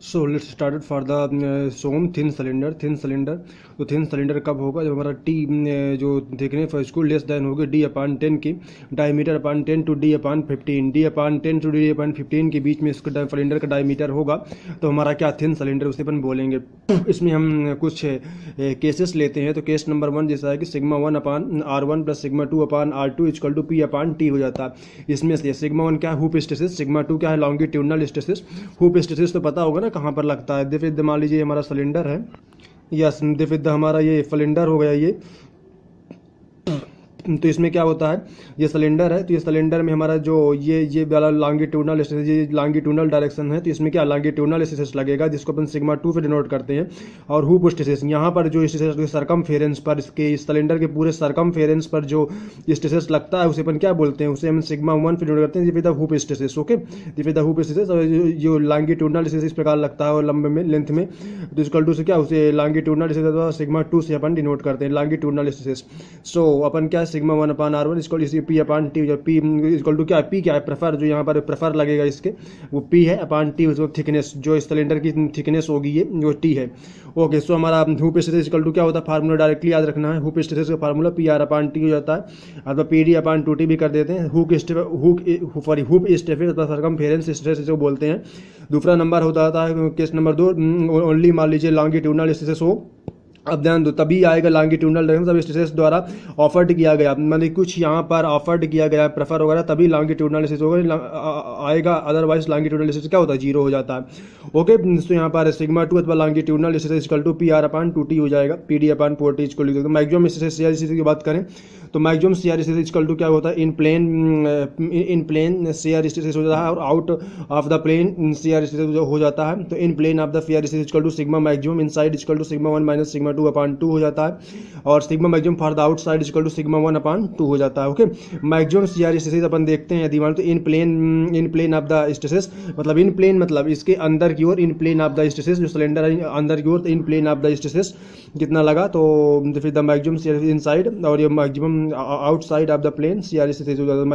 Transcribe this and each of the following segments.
So let's started for the some thin cylinder. तो thin cylinder कब होगा जब हमारा टी जो देखने फर्स्ट को लेस देन होगी डी अपान 10 की, diameter upon 10 to D upon 15, D upon 10 to D upon 15 के बीच में इसका सिलेंडर का डायमीटर होगा। तो हमारा क्या थिन सिलेंडर उसे अपन बोलेंगे। इसमें हम कुछ केसेस लेते हैं। तो केस नंबर 1 जैसा है कि sigma 1 upon R1 plus sigma 2 upon R2 equal to P upon T हो जाता है। इसमें से सिग्मा 1 क्या है हुप स्टेसिस, सिग्मा 2 क्या है लॉन्गिट्यूडनल स्टेसिस। हुप स्टेसिस तो पता होगा ना कहाँ पर लगता है। फिर मान लीजिए हमारा सिलेंडर है, यस फिर हमारा ये सिलेंडर हो गया ये। तो इसमें क्या होता है, ये सिलेंडर है, तो ये सिलेंडर में हमारा जो ये वाला लॉन्गिट्यूडनल स्टेसिस, ये लॉन्गिट्यूडनल डायरेक्शन है, तो इसमें क्या लॉन्गिट्यूडनल स्टेसिस लगेगा जिसको अपन सिग्मा 2 से डिनोट करते हैं। और हुप स्टेसिस यहाँ पर जो स्टेसिस सरकमफेरेंस पर, इसके इस सिलेंडर के पूरे सरकमफेरेंस पर जो स्टेसिस लगता है उसे अपन क्या बोलते हैं, उसे हम सिग्मा 1 से डिनोट करते हैं with the hoop stasis. Okay, with the hoop stasis. और जो लॉन्गिट्यूडनल स्टेसिस इस प्रकार लगता है और लंबे में लेंथ में, तो इक्वल टू से क्या उसे लॉन्गिट्यूडनल स्टेसिस सिग्मा 2 से अपन डिनोट करते हैं लॉन्गिट्यूडनल स्टेसिस। सो अपन क्या सिग्मा 1 अपान R1 इक्वल इसी P upon T, P equal to क्या है, पी क्या है प्रेफर, जो यहाँ पर प्रेफर लगेगा इसके वो पी है, अपान टी उसको थिकनेस, जो इस सिलेंडर की थिकनेस होगी ये जो टी है। ओके, सो हमारा हुप स्टेसिस इक्वल टू क्या होता है, फार्मूला डायरेक्टली याद रखना है। हुप स्टेसिस का formula P R upon T हो जाता है, अथवा P D upon two T भी कर देते हैं। हुप स्टेफिस अथवा सरकमफेरेंस स्ट्रेस जो बोलते हैं। दूसरा नंबर होता है केस नंबर 2, ओनली मान लीजिए लॉन्गिट्यूडनल स्टेसिस हो, अब ध्यान दो तभी आएगा लॉन्गिट्यूडनल डायरेक्शन जब स्टेसिस द्वारा ऑफर्ड किया गया, मतलब कुछ यहाँ पर ऑफर्ड किया गया प्रेफर वगैरह, तभी लॉन्गिट्यूडनल स्टेसिस होगा आएगा, अदरवाइज लॉन्गिट्यूडनल स्टेसिस क्या होता है, जीरो हो जाता है। ओके, तो यहाँ पर सिग्मा 2 अथवा longitudinal stresses equal to P R upon 2t हो जाएगा, P D upon 4t equal to. Maximum stresses shear stresses की बात करें तो maximum shear stresses equal to क्या होता है, इन प्लेन सीआर स्टेसिस हो जाता है, और out of the plane shear stresses हो जाता है। तो in plane of the shear stresses equal to sigma maximum inside equal to sigma 1 minus sigma 2 upon 2 हो जाता है, और sigma maximum for the outside equal to sigma 1 अपान 2 हो जाता है। ओके, मैक्सिमम सीआर स्टेसिस अपन देखते हैं यदि मान तो in plane of the stresses, मतलब इन प्लेन मतलब इसके अंदर की ओर, इन प्लेन ऑफ द स्टेसिस जो सिलेंडर है अंदर की ओर, तो in plane of the stasis कितना लगा, तो फिर द मैक्सिमम सीआर इनसाइड, और ये maximum outside of the plane shear stresses हो जाता है।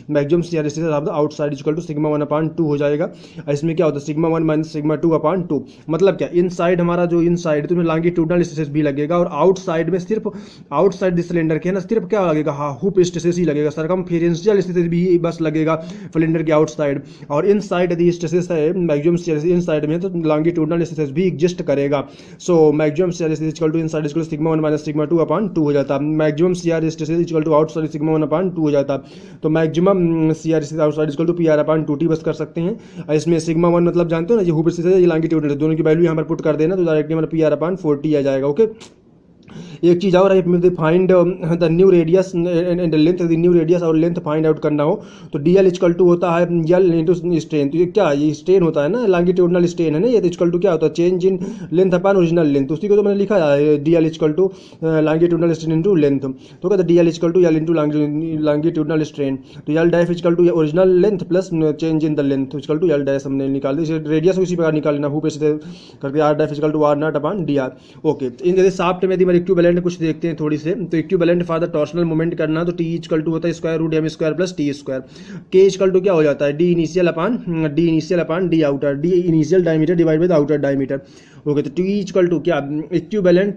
Maximum shear stresses of the outside equal to sigma 1 अपान 2 हो जाएगा। इसमें क्या होता है सिग्मा 1 माइनस सिग्मा 2 अपान 2, मतलब क्या इनसाइड हमारा जो इनसाइड तो लॉन्गिट्यूडनल स्टेसिस भी लगेगा, और आउटसाइड में सिर्फ आउटसाइड सिलेंडर के ना सिर्फ क्या लगेगा, हाँ हुप स्टेसिस ही लगेगा, सरकमफेरेंशियल स्टेसिस भी बस लगेगा सिलेंडर के आउटसाइड। और इनसाइड यदि स्टेसिस है मैक्सिमम सीआर इनसाइड में तो लॉन्गिट्यूडनल स्टेसिस भी एग्जिस्ट करेगा। So maximum shear stresses equal to inside equal to sigma 1 minus sigma 2 upon 2 हो जाता है। Maximum shear stresses equal to outside sigma 1 अपान 2 हो जाता है। तो maximum shear stresses outside equal to P R upon 2t बस कर सकते हैं। इसमें सिग्मा 1 मतलब जानते हो ना, ये हुप स्टेसिस है, ये लॉन्गिट्यूडनल, दोनों की वैल्यू यहाँ पर पुट कर देना तो डायरेक्टली हमारा पी आर अपान 4t आ जाएगा। ओके, एक चीज और है, find the new radius and length, यदि न्यू रेडियस और लेंथ फाइंड आउट करना हो तो डीएल इक्वल टू होता है एल इंटू स्ट्रेन। तो ये क्या, ये स्ट्रेन होता है ना, लॉन्गिट्यूडनल स्ट्रेन है ना, ये तो इक्वल टू क्या होता है change in length upon original length. उसी को तो मैंने लिखा है DL equal to longitudinal strain into length. तो कहते हैं DL equal to L into longitudinal strain, तो L dash equal to original length plus change in the length equal to L dash हमने निकाल दी। रेडियस उसी प्रकार निकालना हुप से करके R dash equal to R not upon D R. Okay, इन shaft में यदि मैं इक्विवेलेंट कुछ देखते हैं थोड़ी से, तो equivalent for the torsional moment करना तो टी इक्वल टू होता है square root M square plus T square. K equal to क्या हो जाता है D initial upon D outer, D initial diameter divide by the outer diameter. Okay, तो T equal to क्या equivalent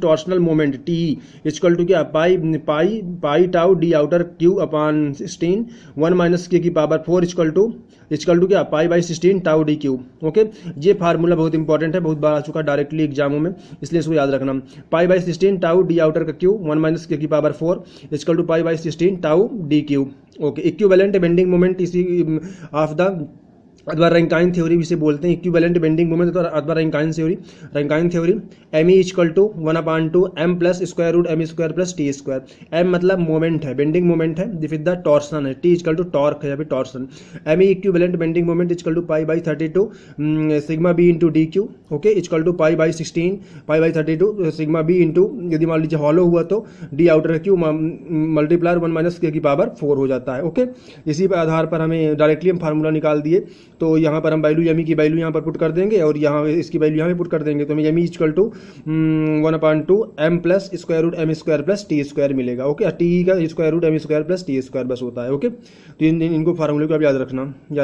torsional moment T equal to क्या pi tau D outer cube upon 16 1 minus K की power 4 equal to क्या पाई by 16 tau D cube. Okay, ये formula बहुत important है, बहुत बार आ चुका डायरेक्टली एग्जामों में, इसलिए इसको याद रखना। Pi by 16 tau D outer का क्यू 1 माइनस के की power 4 equal to pi by 16 tau D cube. Okay, equivalent bending moment इसी ऑफ द अथवा रैंकाइन थ्योरी भी से बोलते हैं, इक्विवेलेंट बेंडिंग मोमेंट अथवा Rankine theory M E equal to 1 upon 2 M plus square root M square plus T square. M मतलब moment है, bending moment है, विद द टॉर्सन है, टी इक्वल टू टॉर्क है या फिर torsion. M E equivalent bending moment equal to pi by 32 sigma B into D cube. Okay, equal to pi by 16 pi by 32 sigma B into, यदि मान लीजिए hollow हुआ तो D outer cube multiplier 1 minus K की power 4 हो जाता है। Okay, इसी पर आधार पर हमें डायरेक्टली हम फार्मूला निकाल दिए तो यहाँ पर हम वैल्यू यमी की वैल्यू यहाँ पर पुट कर देंगे और यहाँ इसकी वैल्यू यहाँ पे पुट कर देंगे, तो हमें यमी equal to 1/2 m plus square root M square plus T square मिलेगा। ओके, टी का square root M square plus T square बस होता है। ओके, तो इनको फार्मूले को आप याद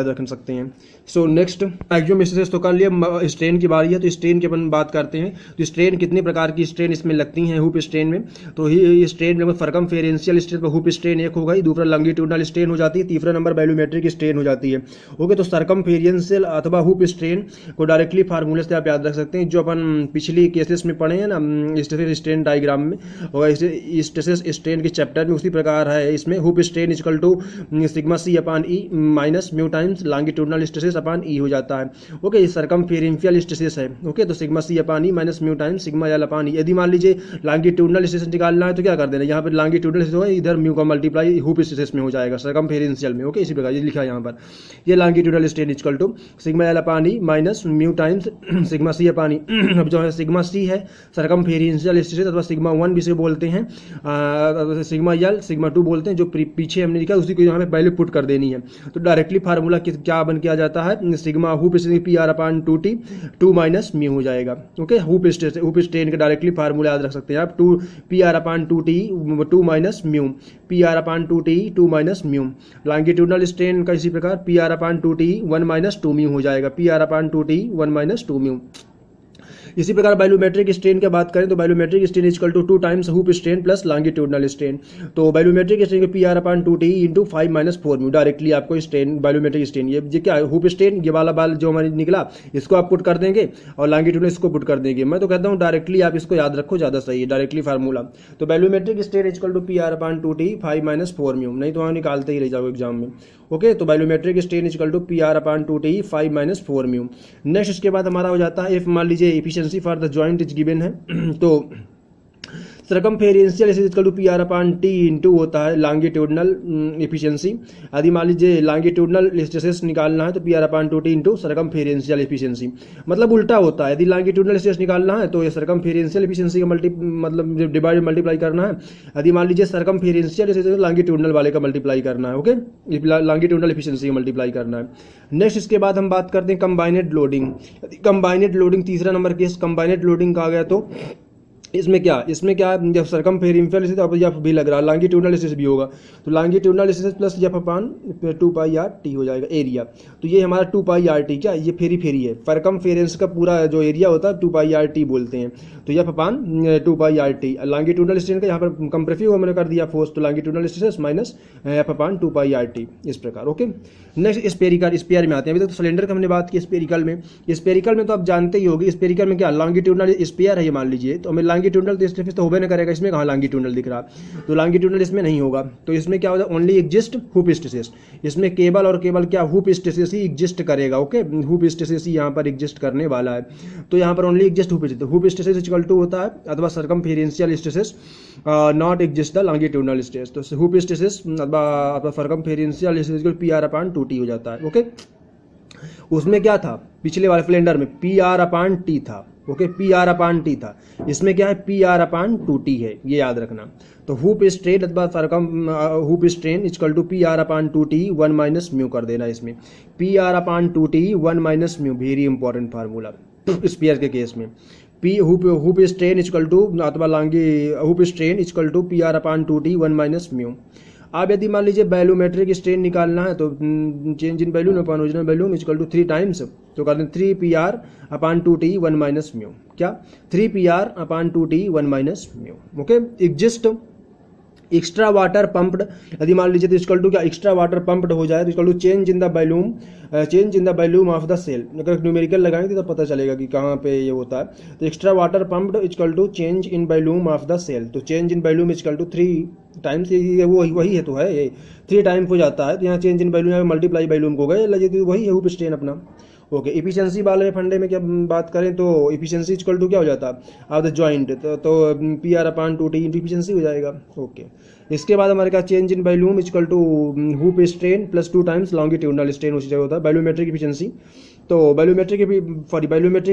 रख सकते हैं। सो नेक्स्ट एक्सियोम स्ट्रेसेस तो कर लिया, स्ट्रेन की बारी है, तो स्ट्रेन की अपन बात करते हैं। तो स्ट्रेन कितने प्रकार की स्ट्रेन इसमें लगती हैं हुप स्ट्रेन में, तो ही स्ट्रेन में सर्कमफेरेंशियल स्ट्रेन पर हुप स्ट्रेन एक हो गई, दूसरा लॉन्गिट्यूडनल स्ट्रेन हो जाती है, तीसरा नंबर वैल्यूमेट्रिक स्ट्रेन हो जाती है। ओके, तो सर्कमफेरेंशियल अथवा हुप स्ट्रेन को डायरेक्टली फार्मूले से आप याद रख सकते हैं, जो अपन पिछली केसेस में पढ़े हैं ना स्ट्रेसेस स्ट्रेन डायग्राम में, और स्ट्रेसेस स्ट्रेन के चैप्टर में उसी प्रकार है। इसमें hoop strain equal to sigma C upon E minus mu times longitudinal stresses upon E हो जाता है। ओके, ये सर्कमफेरेंशियल स्ट्रेसेस है। ओके, तो sigma C upon E minus mu times sigma L upon E. यदि मान लीजिए लॉन्गिट्यूडनल स्ट्रेसेस निकालना है तो क्या कर देना, यहाँ पर लॉन्गिट्यूडनल स्ट्रेस होगा, इधर म्यू का मल्टीप्लाई हुप स्ट्रेसेस में हो जाएगा सर्कमफेरेंशियल में। ओके, इसी प्रकार ये लिखा है यहाँ पर, ये longitudinal strain equal to sigma L upon E minus mu times sigma C upon E. अब जो है सिग्मा सी है सर्कमफेरेंशियल स्ट्रेस अथवा सिग्मा 1 भी से बोलते हैं, सिग्मा एल सिग्मा 2 बोलते हैं, जो पीछे हमने लिखा उसी को यहाँ पे वैल्यू पुट कर देनी है। तो डायरेक्टली फार्मूला क्या बन के आ जाता है, sigma hoop P R upon 2t 2 minus mu हो जाएगा। ओके, हुप स्ट्रेन का डायरेक्टली फार्मूला याद रख सकते हैं आप, 2 P R upon 2t 2 minus mu, P R upon 2t 2 minus mu. Longitudinal strain का इसी प्रकार P R upon 2t 1 minus 2 mu हो जाएगा, P R upon 2t 1 minus 2 mu. इसी प्रकार वैल्यूमेट्रिक स्ट्रेन की बात करें तो volumetric strain equal to 2 times hoop strain plus longitudinal strain. तो volumetric strain P R upon 2t into 5 minus 4 mu. Directly आपको स्ट्रेन वैल्यूमेट्रिक स्ट्रेन ये क्या है, हुप स्ट्रेन ये वाला बाल जो हमारे निकला इसको आप पुट कर देंगे और लॉन्गिट्यूडनल इसको पुट कर देंगे। मैं तो कहता हूँ डायरेक्टली आप इसको याद रखो, ज़्यादा सही है डायरेक्टली फार्मूला। तो volumetric strain equal to P R upon 2t 5 minus 4 mu, नहीं तो वहाँ निकालते ही रह जाओ एग्जाम में। ओके, तो volumetric strain equal to P R upon 2t 5 minus 4 mu. Next इसके बाद हमारा हो जाता है, इफ मान लीजिए efficiency for the joint is given है तो circumferential equal to P R upon T into होता है लॉन्गिट्यूडनल एफिशिएंसी। यदि मान लीजिए लॉन्गिट्यूडनल स्ट्रेसेस निकालना है तो P R upon 2t into सर्कमफेरेंशियल efficiency, मतलब उल्टा होता है। यदि लॉन्गिट्यूडनल स्ट्रेस निकालना है तो ये सर्कमफेरेंशियल एफिशिएंसी का मतलब डिवाइड मल्टीप्लाई करना है। यदि मान लीजिए सर्कमफेरेंशियल लॉन्गिट्यूडनल वाले का मल्टीप्लाई करना है। ओके, लॉन्गिट्यूडनल एफिशिएंसी का मल्टीप्लाई करना है। नेक्स्ट इसके बाद हम बात करते हैं कंबाइनेड लोडिंग। कंबाइनेड लोडिंग तीसरा नंबर केस कंबाइनेड लोडिंग का आ गया, तो इसमें क्या जब सर्कमफेरेंशियल स्ट्रेस अब एफ भी लग रहा है, लॉन्गिट्यूडनल स्ट्रेस भी होगा, तो लॉन्गिट्यूडनल स्ट्रेस प्लस एफ अपान 2 पाई आर टी हो जाएगा एरिया। तो ये हमारा 2 पाई आर टी क्या ये फेरी है, सर्कमफेरेंस का पूरा जो एरिया होता है 2 पाई आर टी बोलते हैं, तो एफ अपान 2 पाई आर टी। लॉन्गिट्यूडनल स्ट्रेस का यहाँ पर कंप्रेसिव मैंने कर दिया फोर्स, तो लॉन्गिट्यूडनल स्ट्रेस माइनस एफ अपान 2 पाई आर टी इस प्रकार। ओके, नेक्स्ट स्पेरिकल में आते हैं। अभी तक तो सिलेंडर का हमने बात की, स्पेरिकल में तो आप जानते ही होगी, स्पेरिकल में क्या लॉन्गिट्यूडनल स्पेयर है ये मान लीजिए, तो हमें लॉन्गिट्यूडनल स्ट्रेस तो होबे न करेगा, इसमें कहाँ लॉन्गिट्यूडनल दिख रहा, तो लॉन्गिट्यूडनल इसमें नहीं होगा। तो इसमें क्या होगा, ओनली एग्जिस्ट हुप स्ट्रेसेस, इसमें केवल और केवल क्या हुप स्ट्रेसेस ही एग्जिस्ट करेगा। ओके, हुप स्ट्रेसेस ही यहाँ पर एग्जिस्ट करने वाला है, तो यहाँ पर only exist hoop stresses equal to होता है अथवा circumferential stresses not exist the longitudinal stress. तो हुप स्ट्रेसेस अथवा circumferential stress P R upon 2t हो जाता है। ओके, उसमें क्या था पिछले वाले सिलेंडर में पी आर अपान टी था। Okay, P R upon T था, इसमें क्या है पी आर अपान 2t है, ये याद रखना। तो हुप स्ट्रेन अथवा hoop strain equal to P R upon 2t 1 minus mu कर देना। इसमें P R upon 2t 1 minus mu, very important formula sphere के केस में। P hoop strain equal to अथवा hoop strain equal to P R upon 2t 1 minus mu. अब यदि मान लीजिए वैल्यूमेट्रिक स्ट्रेन निकालना है तो change in volume upon original volume equal to 3 times, तो कर दें 3 P R upon 2t 1 minus mu. क्या 3 P R upon 2t 1 minus mu. Okay, exist extra water pumped, यदि मान लीजिए तो इक्वल टू क्या एक्स्ट्रा वाटर पंप्ड हो जाए तो equal to change in the volume of the cell. अगर न्यूमेरिकल लगाएंगे तो पता चलेगा कि कहाँ पे ये होता है। तो extra water pumped equal to change in volume of the shell, तो change in volume equal to 3 times, ये वही है, तो है ये 3 टाइम हो जाता है। तो यहाँ change in volume multiply volume को गए, वही है हुप स्ट्रेन अपना। ओके, इफिशिएंसी वाले फंडे में क्या बात करें तो इफिशिएंसी इक्वल टू क्या हो जाता है ऑफ द जॉइंट, तो P R upon 2t into efficiency हो जाएगा। ओके, इसके बाद हमारे क्या change in volume equal to hoop strain plus 2 times longitudinal strain उसी जगह होता है। वॉल्यूमेट्रिक इफिशिएंसी, तो वॉल्यूमेट्रिक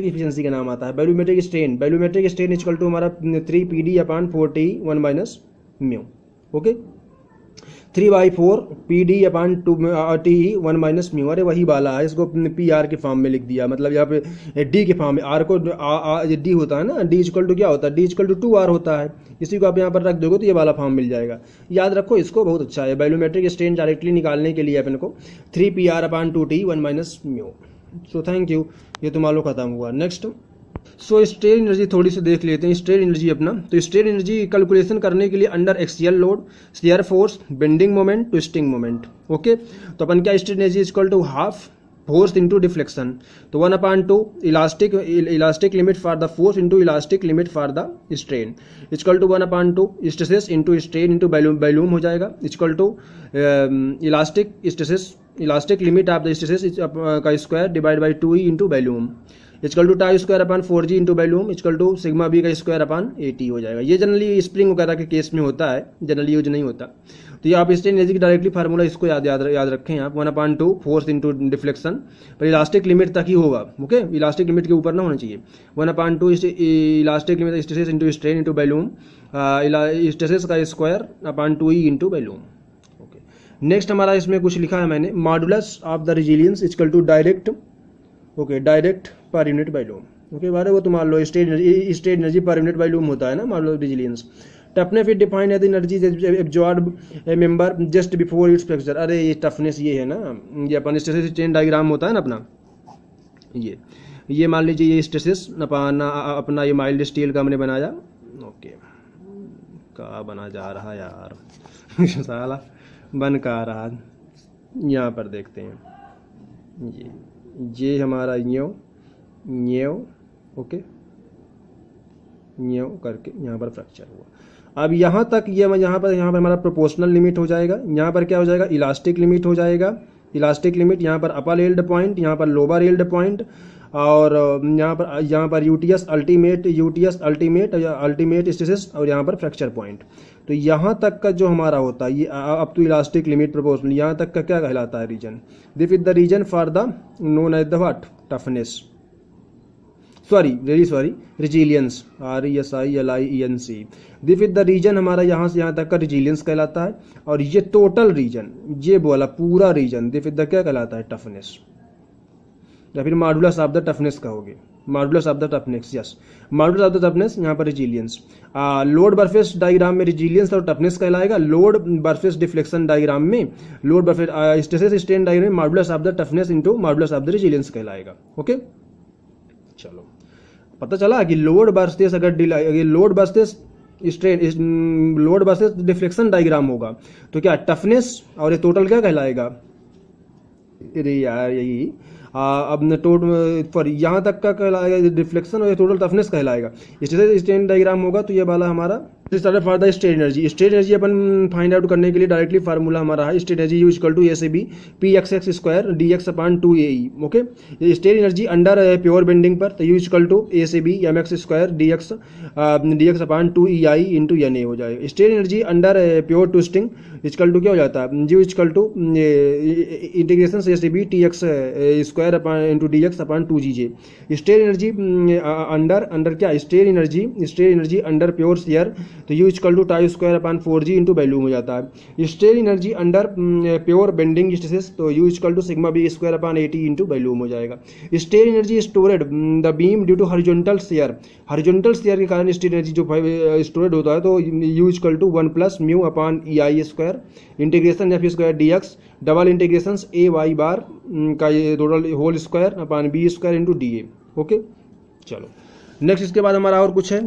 इफिशिएंसी का नाम आता है वॉल्यूमेट्रिक स्ट्रेन इक्वल टू हमारा 3 PD अपान 4t 1 minus mu. Okay, 3/4 PD अपान 2 TE 1 माइनस म्यू। अरे वही वाला है, इसको PR के फॉर्म में लिख दिया, मतलब यहाँ पे D के फॉर्म में, R को D होता है ना, D इक्वल टू क्या होता है, D इक्वल टू 2R होता है, इसी को आप यहाँ पर रख दोगे तो ये वाला फॉर्म मिल जाएगा। याद रखो इसको, बहुत अच्छा है। वैल्यूमेट्रिक स्ट्रेन डायरेक्टली निकालने के लिए अपन को 3PR upon 2 TE 1 minus mu. So thank you, ये तो मान लो खत्म हुआ। नेक्स्ट सो स्ट्रेन एनर्जी थोड़ी सी देख लेते हैं। स्ट्रेन एनर्जी अपना, तो स्ट्रेन एनर्जी कैलकुलेशन करने के लिए under axial load, shear force, bending moment, twisting moment. Okay, तो अपन क्या, strain energy equal to half force into deflection, तो 1/2 elastic limit for the force into elastic limit for the strain equal to 1/2 stresses into strain into volume हो जाएगा, equal to elastic stresses, elastic limit of the stresses का square divide by 2E into volume equal to tau square upon 4G into volume equal to sigma B का square upon 80 हो जाएगा। ये generally spring वगैरह के case में होता है, जनरली यूज नहीं होता। तो ये आप स्ट्रेन एनर्जी की डायरेक्टली फार्मूला इसको याद रखें आप, 1/2 फोर्स इंटू डिफ्लेक्शन, पर इलास्टिक लिमिट तक ही होगा। ओके, इलास्टिक लिमिट के ऊपर ना होना चाहिए। 1/2 elastic limit stresses into strain into volume, stresses का square upon 2E into volume. Okay, next हमारा इसमें कुछ लिखा है मैंने, modulus of the resilience equal to direct, okay, direct per unit volume. Okay, बारे वो तो मान लो strain energy per unit volume होता है ना, मान लो resilience. Toughness is defined as energy absorb a member just before its fracture. अरे ये टफनेस ये है ना, ये अपन स्ट्रेस स्ट्रेन डायग्राम होता है ना अपना, ये मान लीजिए ये स्ट्रेसेस अपना ये माइल्ड स्टील का हमने बनाया। ओके, का बना जा रहा यार साला बन का रहा, यहाँ पर देखते हैं, ये हमारा न्यो ओके, न्यो करके यहाँ पर फ्रैक्चर हुआ। अब यहाँ तक ये यहाँ पर हमारा प्रोपोर्शनल लिमिट हो जाएगा। यहाँ पर क्या हो जाएगा, इलास्टिक लिमिट हो जाएगा। इलास्टिक लिमिट यहाँ पर अपर एल्ड पॉइंट, यहाँ पर लोअर एल्ड पॉइंट, और यहाँ पर यूटीएस अल्टीमेट स्ट्रेसेस, और यहाँ पर फ्रैक्चर पॉइंट। तो यहाँ तक का जो हमारा होता है ये up to elastic limit proportional, यहाँ तक का क्या कहलाता है, region. This is the region for the known as the what, toughness, resilience, RESILIENC। This is the region हमारा यहाँ से यहाँ तक का रेजिलियंस कहलाता है। और ये टोटल रीजन, ये बोला पूरा रीजन, दिस इज द क्या कहलाता है, टफनेस, या फिर मॉडुलस ऑफ द टफनेस कहोगे, modulus of the toughness, yes, modulus of the toughness, यहाँ पर रेजिलियंस। लोड वर्सेस डायग्राम में रेजिलियंस और टफनेस कहलाएगा, लोड वर्सेस डिफ्लेक्शन डायग्राम में, load versus stresses strain diagram में modulus of the toughness into modulus of the resilience कहलाएगा। Okay, चलो पता चला कि लोड वर्सेस अगर load versus strain, load versus deflection diagram होगा तो क्या टफनेस, और ये टोटल क्या कहलाएगा, अरे यार यही अब फॉर यहाँ तक का कहलाएगा डिफ्लेक्शन, और ये टोटल टफनेस कहलाएगा। स्ट्रेस स्ट्रेन डायग्राम होगा तो ये वाला हमारा for the strain energy. Strain energy अपन फाइंड आउट करने के लिए डायरेक्टली फार्मूला हमारा है, strain energy equal to ACB PXX square DX upon 2AE। Okay, strain energy under pure bending पर, तो U equal to ACB MX square DX upon 2EI into NA हो जाएगा। Strain energy under pure twisting equal to क्या हो जाता है, U equal to integration ACB TX square upon into DX upon 2GJ। Strain energy under क्या, strain energy under pure shear, तो U equal to tau square upon 4G into volume हो जाता है। Strain energy under pure bending stresses, तो U equal to sigma B square upon 80 into volume हो जाएगा। Strain energy stored the beam due to horizontal shear, horizontal shear के कारण strain energy जो storeyed होता है, तो U equal to 1 plus mu upon EI square integration F square DX double integration AY bar का ये total whole square upon B square into DA। Okay, चलो next इसके बाद हमारा और कुछ है,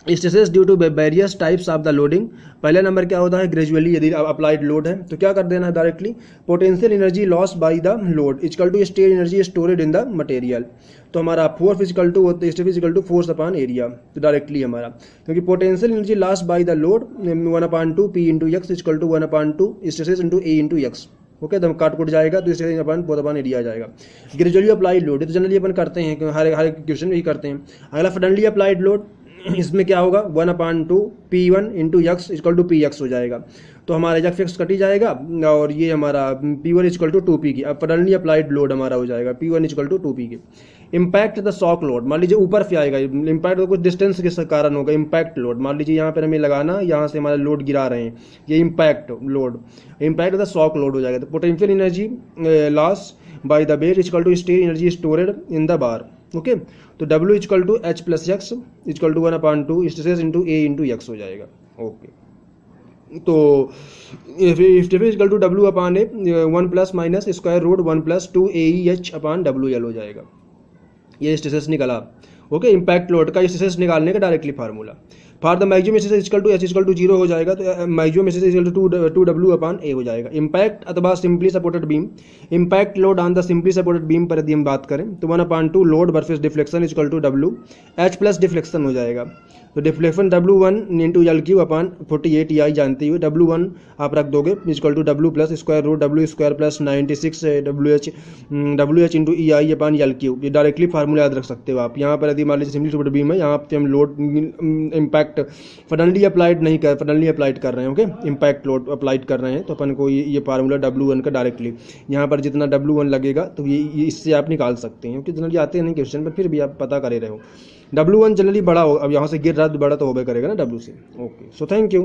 stresses due to various types of the loading. पहला नंबर क्या होता है, ग्रेजुअली यदि अप्लाइड लोड है तो क्या कर देना है directly, potential energy loss by the load equal to strain energy stored in the material. तो हमारा force equal to force upon area, तो डायरेक्टली हमारा, क्योंकि potential energy loss by the load 1/2 P into x equal to 1/2 stresses into A into x. Okay, तो काट कुट जाएगा तो इससे अपन एरिया आ जाएगा। ग्रेजुअली अप्लाइड लोड, तो जनरली अपन करते हैं, हर क्वेश्चन में ही करते हैं। अगला सडनली अप्लाइड लोड, इसमें क्या होगा 1/2 P1 into x equal to P x हो जाएगा। तो हमारा एग्जैक्ट फिक्स कट ही जाएगा और ये हमारा P1 इक्वल टू 2P की अब सडनली अप्लाइड लोड हमारा हो जाएगा P1 इक्वल टू 2P की। इम्पैक्ट द शॉक लोड, मान लीजिए ऊपर से आएगा इम्पैक्ट, तो कुछ डिस्टेंस के कारण होगा इम्पैक्ट लोड। मान लीजिए यहाँ पर हमें लगाना, यहाँ से हमारा लोड गिरा रहे हैं, ये impact load, impact the shock load हो जाएगा। तो potential energy loss by the base equal to state energy stored in the bar. Okay, तो W equal to H plus x equal to 1/2 stress into A into x हो जाएगा। Okay, तो equal to W upon A 1 plus minus square root 1 plus 2 AEH upon WL हो जाएगा। ये stresses निकला। Okay, impact load का stresses निकालने का directly formula. For the maximum stress equal to H equal to 0 हो जाएगा, तो maximum stress equal to 2W upon A हो जाएगा। इम्पैक्ट अथवा simply supported beam, impact load on the simply supported beam पर यदि हम बात करें तो 1/2 load versus deflection equal to W, H plus deflection हो जाएगा। तो deflection W1 into L cube upon 48 EI जानते हुए W1 आप रख दोगे equal to W plus square root W square plus 96 WH into EI upon L Q. ये directly formula याद रख सकते हो आप। यहाँ पर यदि मान लीजिए सिंपली सपोर्टेड बीम है, यहाँ पे हम लोड इम्पैक्ट फडनली अप्लाइड नहीं कर, फडनली अप्लाइड कर रहे हैं। ओके, इम्पैक्ट लोड अप्लाइड कर रहे हैं, तो अपन को ये फार्मूला W1 का डायरेक्टली यहाँ पर जितना W1 लगेगा तो ये इससे आप निकाल सकते हैं, क्योंकि जनरली आते हैं नहीं क्वेश्चन पर, फिर भी आप पता करे रहे हो। W1 जनरली बड़ा हो, अब यहाँ से गिर रहा है तो बड़ा तो होबे करेगा ना W से। Okay, so thank you.